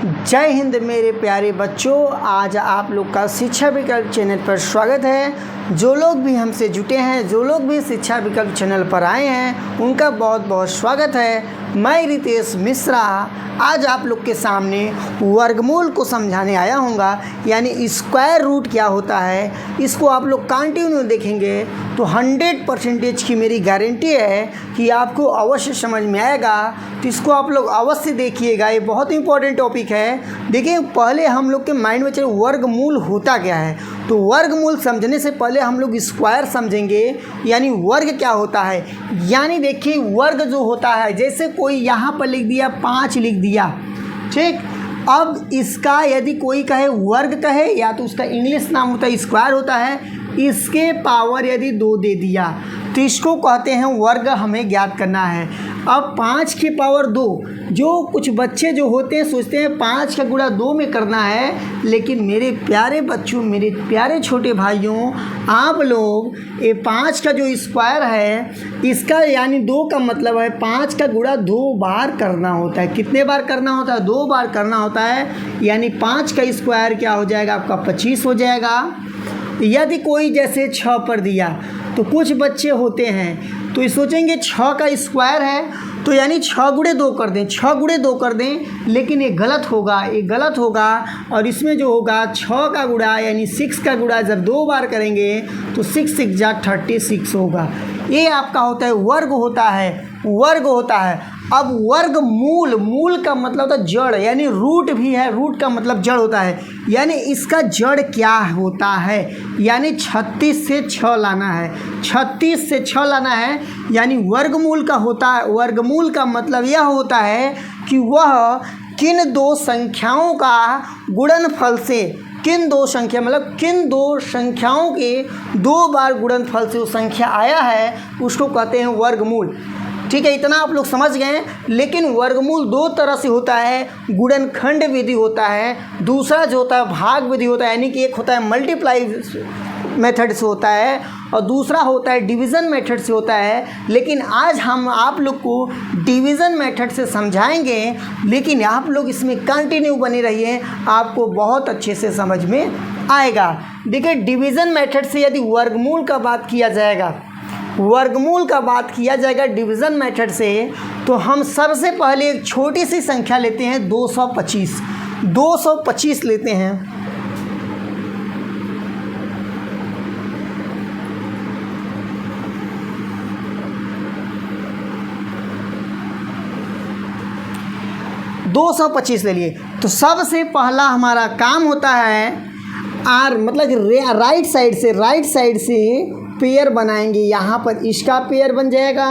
जय हिंद मेरे प्यारे बच्चों, आज आप लोग का शिक्षा विकल्प चैनल पर स्वागत है। जो लोग भी हमसे जुटे हैं, जो लोग भी शिक्षा विकल्प चैनल पर आए हैं, उनका बहुत बहुत स्वागत है। मैं रितेश मिश्रा आज आप लोग के सामने वर्गमूल को समझाने आया हूँगा, यानी स्क्वायर रूट क्या होता है। इसको आप लोग कंटिन्यू देखेंगे तो 100% की मेरी गारंटी है कि आपको अवश्य समझ में आएगा। तो इसको आप लोग अवश्य देखिएगा, ये बहुत इंपॉर्टेंट टॉपिक है। देखिए, पहले हम लोग के माइंड में चले वर्गमूल होता क्या है। तो वर्गमूल समझने से पहले हम लोग स्क्वायर समझेंगे, यानी वर्ग क्या होता है। यानी देखिए, वर्ग जो होता है, जैसे कोई यहाँ पर लिख दिया 5 लिख दिया, ठीक। अब इसका यदि कोई कहे वर्ग कहे, या तो उसका इंग्लिश नाम होता है स्क्वायर होता है। इसके पावर यदि 2 दे दिया तो इसको कहते हैं वर्ग, हमें ज्ञात करना है। अब 5 की पावर 2, जो कुछ बच्चे जो होते हैं सोचते हैं 5 का गुणा 2 में करना है, लेकिन मेरे प्यारे बच्चों, मेरे प्यारे छोटे भाइयों, आप लोग ये 5 का जो स्क्वायर है, इसका यानी 2 का मतलब है 5 का गुणा 2 बार करना होता है। कितने बार करना होता है? 2 बार करना होता है। यानी 5 का स्क्वायर क्या हो जाएगा आपका? 25 हो जाएगा। यदि कोई जैसे 6 पर दिया, तो कुछ बच्चे होते हैं तो ये सोचेंगे 6 का स्क्वायर है, तो यानी 6 गुणे 2 कर दें, 6 गुणे 2 कर दें, लेकिन ये गलत होगा, ये गलत होगा। और इसमें जो होगा 6 का गुणा यानी 6 का गुणा जब 2 बार करेंगे तो 6 6 जा 36 होगा। ये आपका होता है वर्ग होता है, वर्ग होता है। अब वर्ग मूल, मूल का मतलब होता है जड़, यानी रूट भी है, रूट का मतलब जड़ होता है। यानी इसका जड़ क्या होता है, यानी 36 से 6 लाना है, 36 से 6 लाना है। यानी वर्गमूल का होता है, वर्गमूल का मतलब यह होता है कि वह किन दो संख्याओं का गुणनफल से, किन दो संख्या मतलब किन दो संख्याओं के 2 बार गुणनफल से वो संख्या आया है, उसको कहते हैं वर्गमूल। ठीक है, इतना आप लोग समझ गए। लेकिन वर्गमूल 2 तरह से होता है, गुणनखंड विधि होता है, दूसरा जो होता है भाग विधि होता है। यानी कि एक होता है मल्टीप्लाई मेथड से होता है और दूसरा होता है डिवीज़न मेथड से होता है। लेकिन आज हम आप लोग को डिवीज़न मेथड से समझाएंगे, लेकिन आप लोग इसमें कंटिन्यू बने रहिए, आपको बहुत अच्छे से समझ में आएगा। देखिए, डिवीज़न मेथड से यदि वर्गमूल का बात किया जाएगा, वर्गमूल का बात किया जाएगा डिवीज़न मेथड से, तो हम सबसे पहले एक छोटी सी संख्या लेते हैं 225। 225 लेते हैं। ले लिए। तो सबसे पहला हमारा काम होता है आर, मतलब राइट साइड से पेयर बनाएंगे। यहाँ पर इसका पेयर बन जाएगा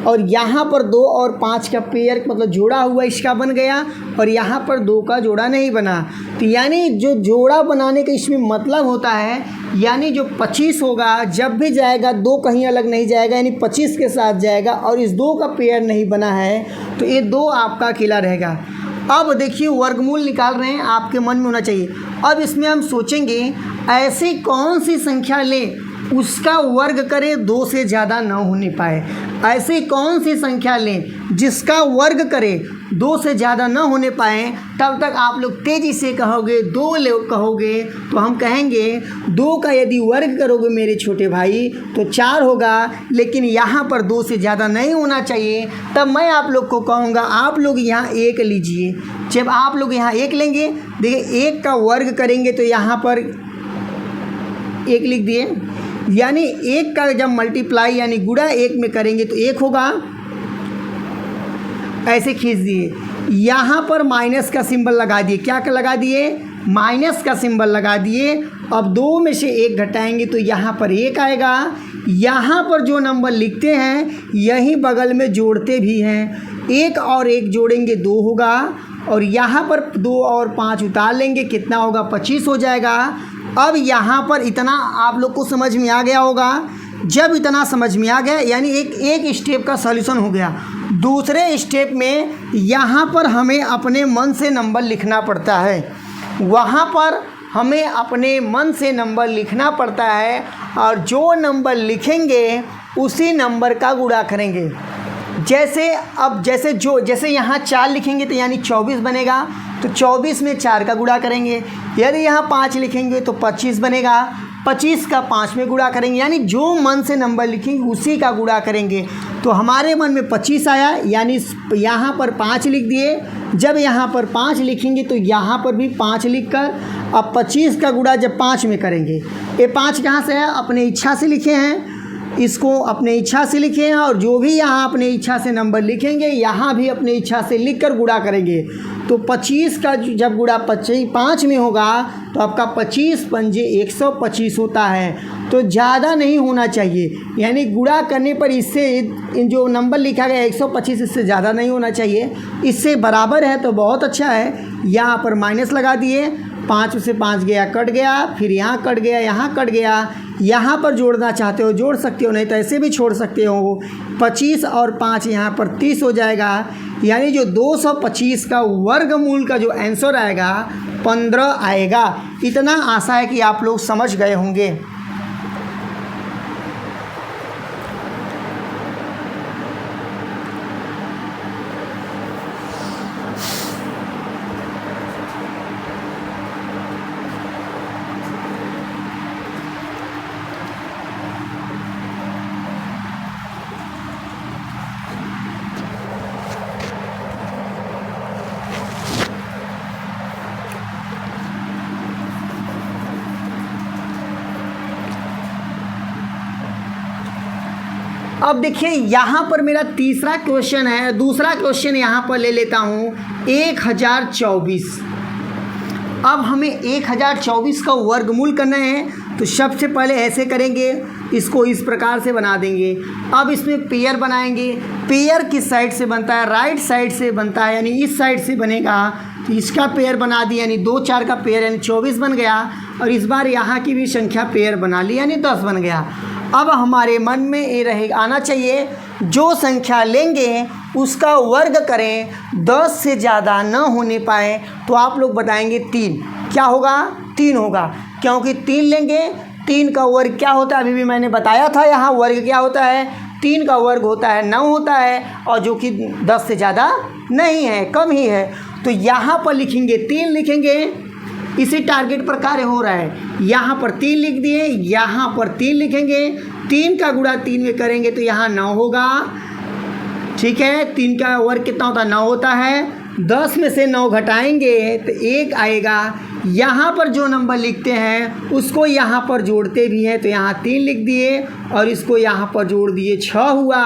और यहाँ पर 2 और 5 का पेयर मतलब जोड़ा हुआ इसका बन गया, और यहाँ पर 2 का जोड़ा नहीं बना। तो यानी जो जोड़ा बनाने का इसमें मतलब होता है, यानी जो 25 होगा जब भी जाएगा 2 कहीं अलग नहीं जाएगा, यानी 25 के साथ जाएगा, और इस 2 का पेयर नहीं बना है तो ये 2 आपका अकेला रहेगा। अब देखिए, वर्गमूल निकाल रहे हैं, आपके मन में होना चाहिए। अब इसमें हम सोचेंगे ऐसी कौन सी संख्या लें उसका वर्ग करें 2 से ज़्यादा न होने पाए। ऐसी कौन सी संख्या लें जिसका वर्ग करें 2 से ज़्यादा न होने पाए। तब तक आप लोग तेज़ी से कहोगे 2 ले कहोगे, तो हम कहेंगे 2 का यदि वर्ग करोगे मेरे छोटे भाई तो 4 होगा, लेकिन यहाँ पर 2 से ज़्यादा नहीं होना चाहिए। तब मैं आप लोग को कहूँगा आप लोग यहाँ 1 लीजिए। जब आप लोग यहाँ 1 लेंगे, देखिए 1 का वर्ग करेंगे तो यहाँ पर 1 लिख दिए, यानी 1 का जब मल्टीप्लाई यानी गुणा 1 में करेंगे तो 1 होगा। ऐसे खींच दिए, यहाँ पर माइनस का सिंबल लगा दिए। क्या लगा दिए? माइनस का सिंबल लगा दिए। अब 2 में से 1 घटाएंगे तो यहाँ पर 1 आएगा। यहाँ पर जो नंबर लिखते हैं यहीं बगल में जोड़ते भी हैं, 1 और 1 जोड़ेंगे 2 होगा, और यहाँ पर 2 और 5 उतार लेंगे, कितना होगा? 25 हो जाएगा। अब यहाँ पर इतना आप लोग को समझ में आ गया होगा। जब इतना समझ में आ गया, यानी एक स्टेप का सॉल्यूशन हो गया। दूसरे स्टेप में यहाँ पर हमें अपने मन से नंबर लिखना पड़ता है, वहाँ पर हमें अपने मन से नंबर लिखना पड़ता है, और जो नंबर लिखेंगे उसी नंबर का गुणा करेंगे। जैसे यहाँ 4 लिखेंगे तो यानी 24 बनेगा, तो 24 में 4 का गुणा करेंगे। यदि यहाँ 5 लिखेंगे तो 25 बनेगा, 25 का 5 में गुणा करेंगे, यानी जो मन से नंबर लिखेंगे उसी का गुणा करेंगे। तो हमारे मन में 25 आया, यानी यहाँ पर 5 लिख दिए। जब यहाँ पर 5 लिखेंगे तो यहाँ पर भी 5 लिखकर अब 25 का गुणा जब 5 में करेंगे, ये 5 कहाँ से है, अपने इच्छा से लिखे हैं, इसको अपने इच्छा से लिखे हैं, और जो भी यहाँ अपने इच्छा से नंबर लिखेंगे यहाँ भी अपने इच्छा से लिखकर गुणा करेंगे। तो 25 का जब गुणा 5 में होगा तो आपका 25 पंजे 125 होता है। तो ज़्यादा नहीं होना चाहिए, यानी गुणा करने पर इससे जो नंबर लिखा गया 125 इससे ज़्यादा नहीं होना चाहिए, इससे बराबर है तो बहुत अच्छा है। यहाँ पर माइनस लगा दिए, 5 से 5 गया कट गया, फिर यहाँ कट गया, यहाँ कट गया। यहाँ पर जोड़ना चाहते हो जोड़ सकते हो, नहीं तो ऐसे भी छोड़ सकते हो। 25 और 5 यहाँ पर 30 हो जाएगा, यानी जो 225 का वर्गमूल का जो आंसर आएगा 15 आएगा। इतना आशा है कि आप लोग समझ गए होंगे। अब देखिए यहाँ पर मेरा तीसरा क्वेश्चन है, दूसरा क्वेश्चन यहाँ पर ले लेता हूँ 1024। अब हमें 1024 का वर्गमूल करना है, तो सबसे पहले ऐसे करेंगे, इसको इस प्रकार से बना देंगे। अब इसमें पेयर बनाएंगे, पेयर किस साइड से बनता है, राइट साइड से बनता है, यानी इस साइड से बनेगा। तो इसका पेयर बना दिया, यानी 2 4 का पेयर यानी 24 बन गया, और इस बार यहाँ की भी संख्या पेयर बना ली यानी 10 बन गया। अब हमारे मन में ये रहेगा आना चाहिए, जो संख्या लेंगे उसका वर्ग करें, 10 से ज़्यादा न होने पाए। तो आप लोग बताएंगे 3 क्या होगा, 3 होगा, क्योंकि 3 लेंगे, 3 का वर्ग क्या होता है, अभी भी मैंने बताया था यहाँ वर्ग क्या होता है, 3 का वर्ग होता है 9 होता है, और जो कि 10 से ज़्यादा नहीं है, कम ही है। तो यहाँ पर लिखेंगे 3 लिखेंगे, इसी टारगेट पर कार्य हो रहा है। यहाँ पर 3 लिख दिए, यहाँ पर 3 लिखेंगे, 3 का गुणा 3 में करेंगे तो यहाँ 9 होगा, ठीक है। 3 का वर्ग कितना होता है, 9 होता है। 10 में से 9 घटाएंगे तो 1 आएगा। यहाँ पर जो नंबर लिखते हैं उसको यहाँ पर जोड़ते भी हैं, तो यहाँ 3 लिख दिए और इसको यहाँ पर जोड़ दिए, 6 हुआ।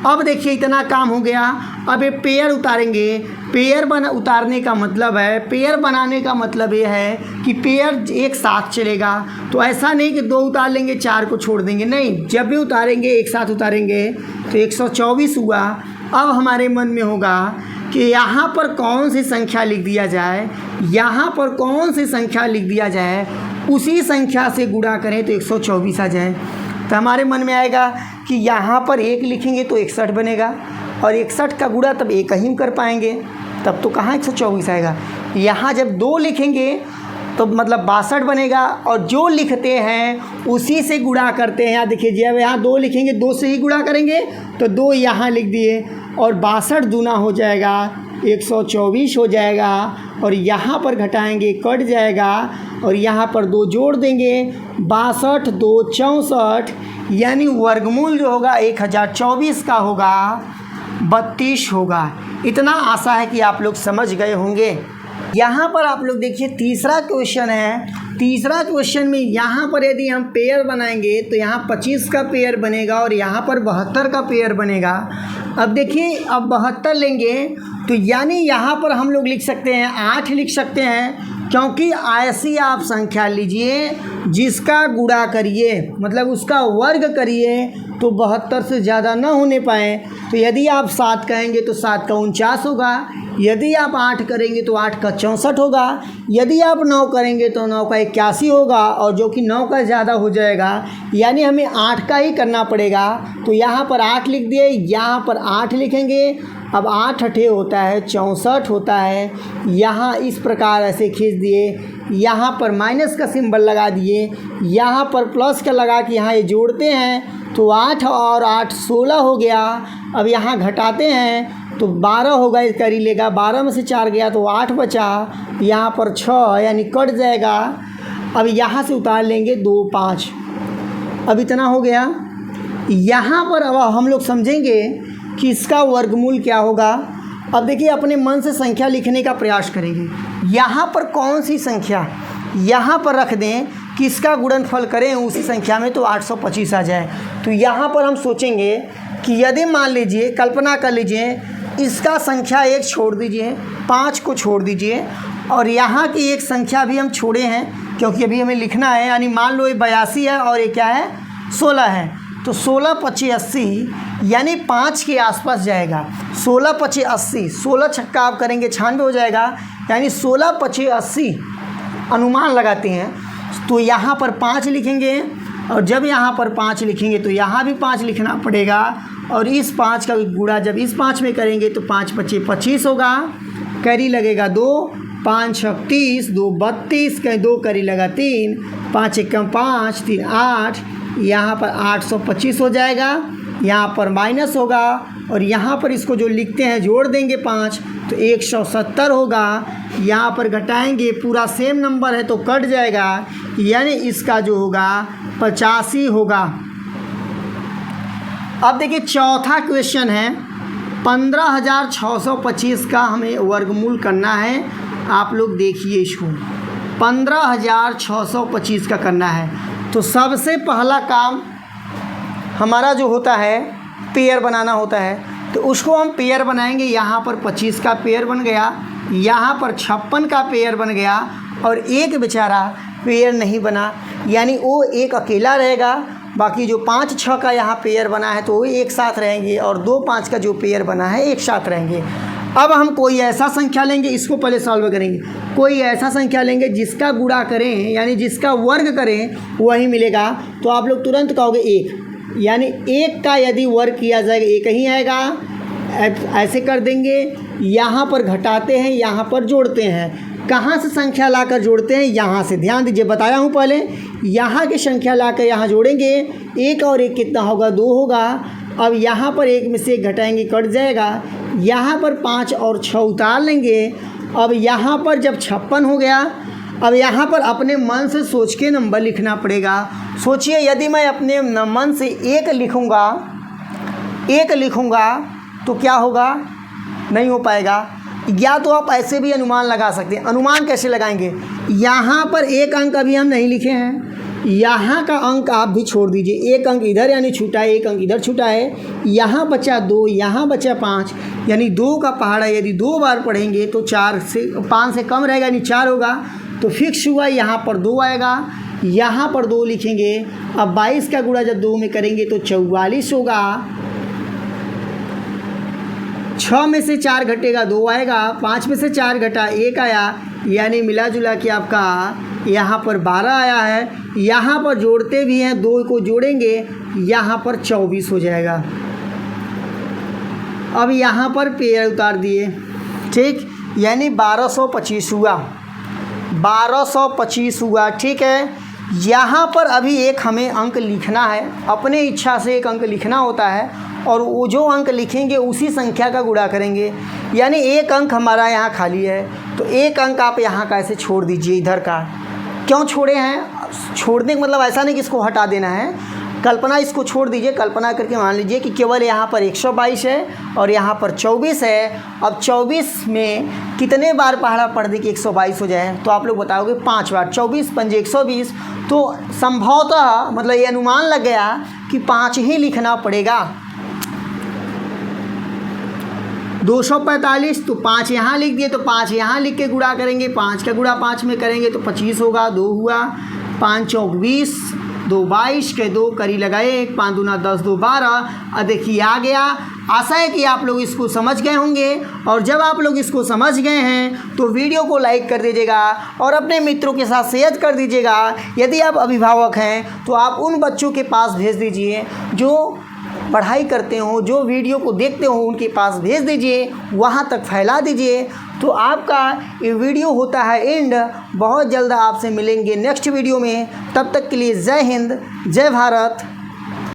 अब देखिए इतना काम हो गया। अब ये पेयर उतारेंगे, पेयर उतारने का मतलब है, पेयर बनाने का मतलब ये है कि पेयर एक साथ चलेगा। तो ऐसा नहीं कि 2 उतार लेंगे 4 को छोड़ देंगे, नहीं, जब भी उतारेंगे एक साथ उतारेंगे। तो 124 हुआ। अब हमारे मन में होगा कि यहाँ पर कौन सी संख्या लिख दिया जाए, यहाँ पर कौन सी संख्या लिख दिया जाए, उसी संख्या से गुणा करें तो 124 आ जाए। तो हमारे मन में आएगा कि यहाँ पर 1 लिखेंगे तो 61 बनेगा, और 61 का गुणा तब 1 ही कर पाएंगे, तब तो कहाँ 124 आएगा। यहाँ जब 2 लिखेंगे तो मतलब 62 बनेगा, और जो लिखते हैं उसी से गुणा करते हैं। यहाँ देखिए, जब यहाँ 2 लिखेंगे 2 से ही गुणा करेंगे, तो 2 यहाँ लिख दिए, और 62 दूना हो जाएगा 124 हो जाएगा, और यहाँ पर घटाएंगे कट जाएगा, और यहाँ पर 2 जोड़ देंगे, 62 2 64, यानी वर्गमूल जो होगा 1024 का होगा 32 होगा। इतना आशा है कि आप लोग समझ गए होंगे। यहाँ पर आप लोग देखिए तीसरा क्वेश्चन है। तीसरा क्वेश्चन में यहाँ पर यदि हम पेयर बनाएंगे तो यहाँ 25 का पेयर बनेगा, और यहाँ पर 72 का पेयर बनेगा। अब देखिए, अब 72 लेंगे तो यानी यहाँ पर हम लोग लिख सकते हैं 8 लिख सकते हैं, क्योंकि ऐसी आप संख्या लीजिए जिसका गुणा करिए, मतलब उसका वर्ग करिए, तो 72 से ज़्यादा न होने पाए। तो यदि आप 7 कहेंगे तो 7 का 49 होगा, यदि आप 8 करेंगे तो 8 का 64 होगा, यदि आप 9 करेंगे तो 9 का 81 होगा, और जो कि 9 का ज़्यादा हो जाएगा, यानी हमें 8 का ही करना पड़ेगा। तो यहाँ पर 8 लिख दिए, यहाँ पर 8 लिखेंगे। अब 8 8 होता है 64 होता है, यहाँ इस प्रकार ऐसे खींच दिए, यहाँ पर माइनस का सिंबल लगा दिए, यहाँ पर प्लस का लगा के यहाँ ये जोड़ते हैं तो 8 और 8 16 हो गया। अब यहाँ घटाते हैं तो 12 होगा, इसका लेगा 12 में से 4 गया तो 8 बचा, यहाँ पर 6 यानी कट जाएगा। अब यहाँ से उतार लेंगे 2 5, अब इतना हो गया। यहाँ पर अब हम लोग समझेंगे कि इसका वर्गमूल क्या होगा। अब देखिए अपने मन से संख्या लिखने का प्रयास करेंगे। यहाँ पर कौन सी संख्या यहाँ पर रख दें कि इसका गुणनफल करें उसी संख्या में तो 825 आ जाए। तो यहाँ पर हम सोचेंगे कि यदि मान लीजिए, कल्पना कर लीजिए, इसका संख्या 1 छोड़ दीजिए, 5 को छोड़ दीजिए और यहाँ की एक संख्या भी हम छोड़े हैं क्योंकि अभी हमें लिखना है। यानी मान लो ये 82 है और ये क्या है 16 है, तो 16 25 80 यानी 5 के आसपास जाएगा। 16 25 80, 16 छक्का आप करेंगे 96 हो जाएगा, यानी 16 25 80 अनुमान लगाते हैं। तो यहाँ पर 5 लिखेंगे और जब यहाँ पर 5 लिखेंगे तो यहाँ भी 5 लिखना पड़ेगा और इस 5 का गुणा जब इस 5 में करेंगे तो 5 25 25 होगा, कैरी लगेगा 2, 5 6 30, 2 32, 2 कैरी लगा 3, 5 1 5, 3 8, यहाँ पर 825 हो जाएगा। यहाँ पर माइनस होगा और यहाँ पर इसको जो लिखते हैं जोड़ देंगे 5 तो 170 होगा। यहाँ पर घटाएंगे, पूरा सेम नंबर है तो कट जाएगा, यानी इसका जो होगा 85 होगा। अब देखिए चौथा क्वेश्चन है 15,625 का हमें वर्गमूल करना है। आप लोग देखिए इसको 15,625 का करना है। तो सबसे पहला काम हमारा जो होता है पेयर बनाना होता है, तो उसको हम पेयर बनाएंगे। यहाँ पर 25 का पेयर बन गया, यहाँ पर 56 का पेयर बन गया और एक बेचारा पेयर नहीं बना, यानी वो एक अकेला रहेगा। बाकी जो 5 6 का यहाँ पेयर बना है तो वो एक साथ रहेंगे और 2 5 का जो पेयर बना है एक साथ रहेंगे। अब हम कोई ऐसा संख्या लेंगे, इसको पहले सॉल्व करेंगे। कोई ऐसा संख्या लेंगे जिसका गुणा करें यानी जिसका वर्ग करें वही मिलेगा। तो आप लोग तुरंत कहोगे 1, यानी 1 का यदि वर्ग किया जाएगा 1 ही आएगा। ऐसे कर देंगे, यहाँ पर घटाते हैं, यहाँ पर जोड़ते हैं। कहाँ से संख्या लाकर जोड़ते हैं? यहाँ से। ध्यान दीजिए, बताया हूँ पहले, यहाँ की संख्या लाकर यहाँ जोड़ेंगे। 1 और 1 कितना होगा? 2 होगा। अब यहाँ पर 1 में से 1 घटाएंगे, कट जाएगा। यहाँ पर 5 और 6 उतार लेंगे। अब यहाँ पर जब 56 हो गया, अब यहाँ पर अपने मन से सोच के नंबर लिखना पड़ेगा। सोचिए, यदि मैं अपने मन से 1 लिखूँगा तो क्या होगा? नहीं हो पाएगा। या तो आप ऐसे भी अनुमान लगा सकते हैं। अनुमान कैसे लगाएंगे? यहाँ पर 1 अंक अभी हम नहीं लिखे हैं, यहाँ का अंक आप भी छोड़ दीजिए। 1 अंक इधर यानी छूटा है, 1 अंक इधर छूटा है। यहाँ बचा 2, यहाँ बचा 5, यानी 2 का पहाड़ा यदि 2 बार पढ़ेंगे तो 5 से कम रहेगा, यानी 4 होगा। तो फिक्स हुआ, यहाँ पर 2 आएगा, यहाँ पर 2 लिखेंगे। अब 22 का गुणा जब 2 में करेंगे तो 44 होगा। 6 में से 4 घटेगा 2 आएगा, 5 में से 4 घटा 1 आया, यानी मिला जुला के आपका यहाँ पर 12 आया है। यहाँ पर जोड़ते भी हैं, 2 को जोड़ेंगे, यहाँ पर 24 हो जाएगा। अब यहाँ पर पेयर उतार दिए, ठीक, यानी 1225 हुआ। 1225 हुआ, ठीक है। यहाँ पर अभी एक हमें अंक लिखना है, अपने इच्छा से एक अंक लिखना होता है और वो जो अंक लिखेंगे उसी संख्या का गुणा करेंगे। यानी एक अंक हमारा यहाँ खाली है तो एक अंक आप यहाँ का ऐसे छोड़ दीजिए। इधर का क्यों छोड़े हैं? छोड़ने का मतलब ऐसा नहीं कि इसको हटा देना है, कल्पना इसको छोड़ दीजिए। कल्पना करके मान लीजिए कि केवल यहाँ पर 122 है और यहाँ पर 24 है। अब 24 में कितने बार पहाड़ा पढ़ दे कि 122 हो जाए? तो आप लोग बताओगे 5 बार। 24 पंजे 120, तो संभवतः मतलब ये अनुमान लग गया कि 5 ही लिखना पड़ेगा। 245, तो 5 यहाँ लिख दिए, तो 5 यहाँ लिख के गुणा करेंगे। 5 का गुणा 5 में करेंगे तो 25 होगा। 2 हुआ, 5 चौक 20, 2 22 के 2 करी लगाए, 5 दूना 10, 2 12। अब देखिए आ गया। आशा है कि आप लोग इसको समझ गए होंगे और जब आप लोग इसको समझ गए हैं तो वीडियो को लाइक कर दीजिएगा और अपने मित्रों के साथ शेयर कर दीजिएगा। यदि आप अभिभावक हैं तो आप उन बच्चों के पास भेज दीजिए जो पढ़ाई करते हो, जो वीडियो को देखते हो उनके पास भेज दीजिए, वहाँ तक फैला दीजिए। तो आपका ये वीडियो होता है एंड। बहुत जल्द आपसे मिलेंगे नेक्स्ट वीडियो में। तब तक के लिए जय हिंद, जय भारत।